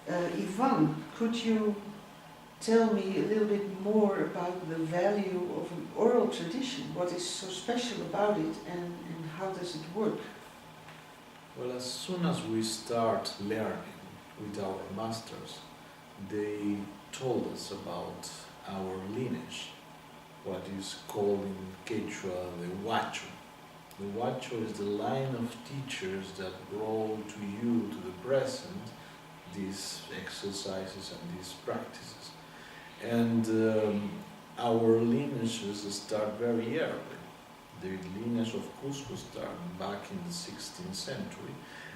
Ivan, could you tell me a little bit more about the value of an oral tradition? What is so special about it, and how does it work? Well, as soon as we start learning with our masters, they told us about our lineage, what is called in Quechua the huacho. The huacho is the line of teachers that brought to you, to the present, these exercises and these practices. And our lineages start very early. The lineage of Cusco started back in the 16th century,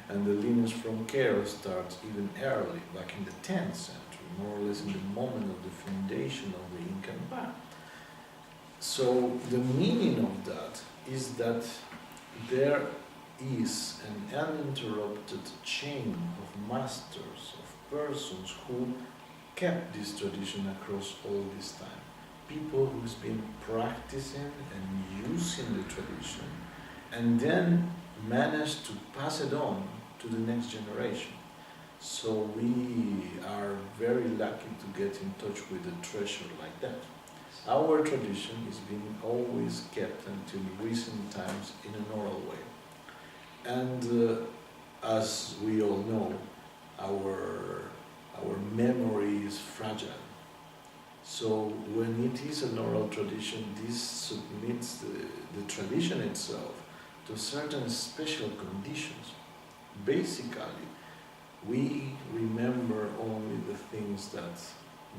and the lineage from Quero starts even early, back in the 10th century, more or less in the moment of the foundation of the Inca Empire. So the meaning of that is that there is an uninterrupted chain of masters, of persons who kept this tradition across all this time. People who's been practicing and using the tradition and then managed to pass it on to the next generation. So we are very lucky to get in touch with a treasure like that. Our tradition is being always kept until recent times in an oral way. And as we all know, our memory is fragile. So when it is an oral tradition, this submits the tradition itself to certain special conditions. Basically, we remember only the things that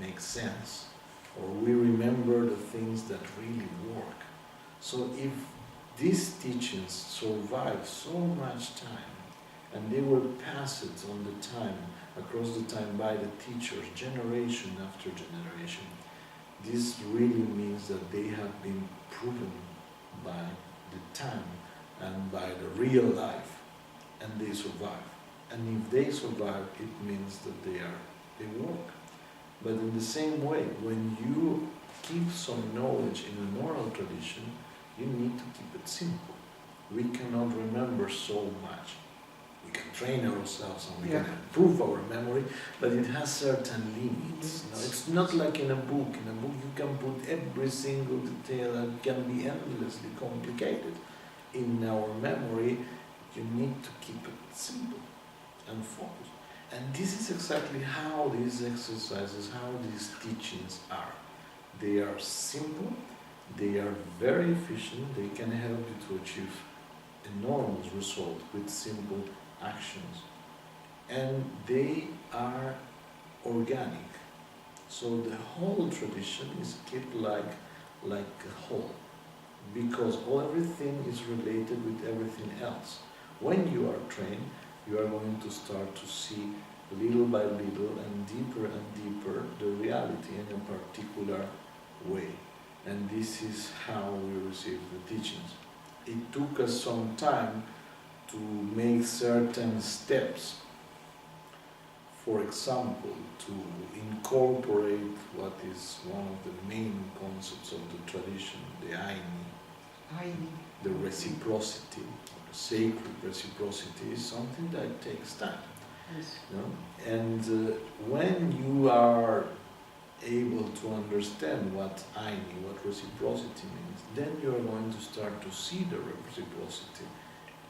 make sense, or we remember the things that really work. So if these teachings survive so much time, and they were passed on the time, across the time by the teachers, generation after generation, this really means that they have been proven by the time and by the real life, and they survive. And if they survive, it means that they work. But in the same way, when you keep some knowledge in an oral tradition, you need to keep it simple. We cannot remember so much. We can train ourselves and we can improve our memory, but it has certain limits. You know, it's not like in a book. In a book you can put every single detail and it can be endlessly complicated. In our memory, you need to keep it simple and focused. And this is exactly how these exercises, how these teachings are. They are simple, they are very efficient, they can help you to achieve enormous results with simple actions. And they are organic. So the whole tradition is kept like a whole, because everything is related with everything else. When you are trained, you are going to start to see little by little and deeper the reality in a particular way. And this is how we receive the teachings. It took us some time to make certain steps. For example, to incorporate what is one of the main concepts of the tradition, the Aini, the reciprocity. Sacred reciprocity is something that takes time. Yes. You know? And when you are able to understand what Aini, what reciprocity means, then you are going to start to see the reciprocity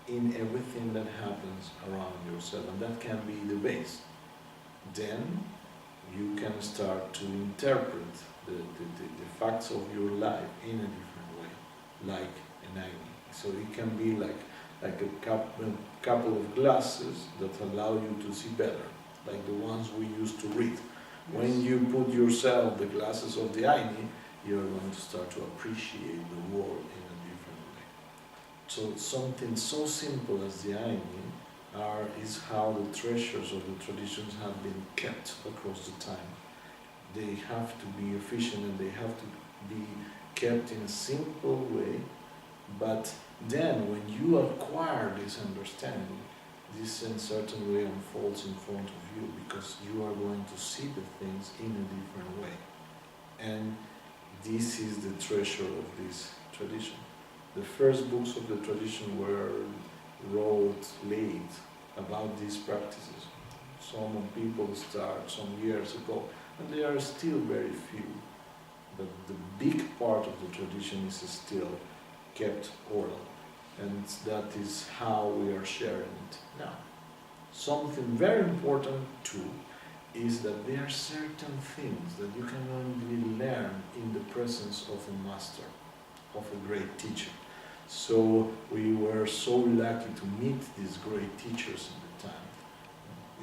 in everything that happens around yourself, and that can be the base. Then you can start to interpret the facts of your life in a different way, like an Aini. So it can be like a couple of glasses that allow you to see better, like the ones we used to read. When you put yourself the glasses of the Aini, you're going to start to appreciate the world in a different way. So something so simple as the Aini is how the treasures of the traditions have been kept across the time. They have to be efficient and they have to be kept in a simple way, but then when you acquire this understanding, this in a certain way unfolds in front of you, because you are going to see the things in a different way. And this is the treasure of this tradition. The first books of the tradition were wrote late about these practices. Some people start some years ago, and they are still very few. But the big part of the tradition is still kept oral, and that is how we are sharing it now. Something very important too is that there are certain things that you can only learn in the presence of a master, of a great teacher. So we were so lucky to meet these great teachers in the time.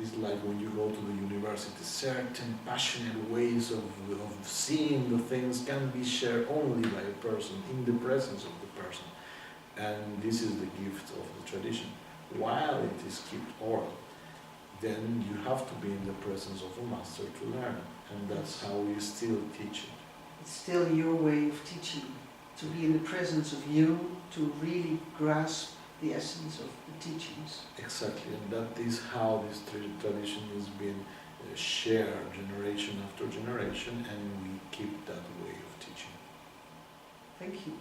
It's like when you go to the university, certain passionate ways of seeing the things can be shared only by a person, in the presence of the person. And this is the gift of the tradition. While it is kept oral, then you have to be in the presence of a master to learn. And that's how we still teach it. It's still your way of teaching, to be in the presence of you, to really grasp the essence of the teachings. Exactly, and that is how this tradition is being shared generation after generation, and we keep that way of teaching. Thank you.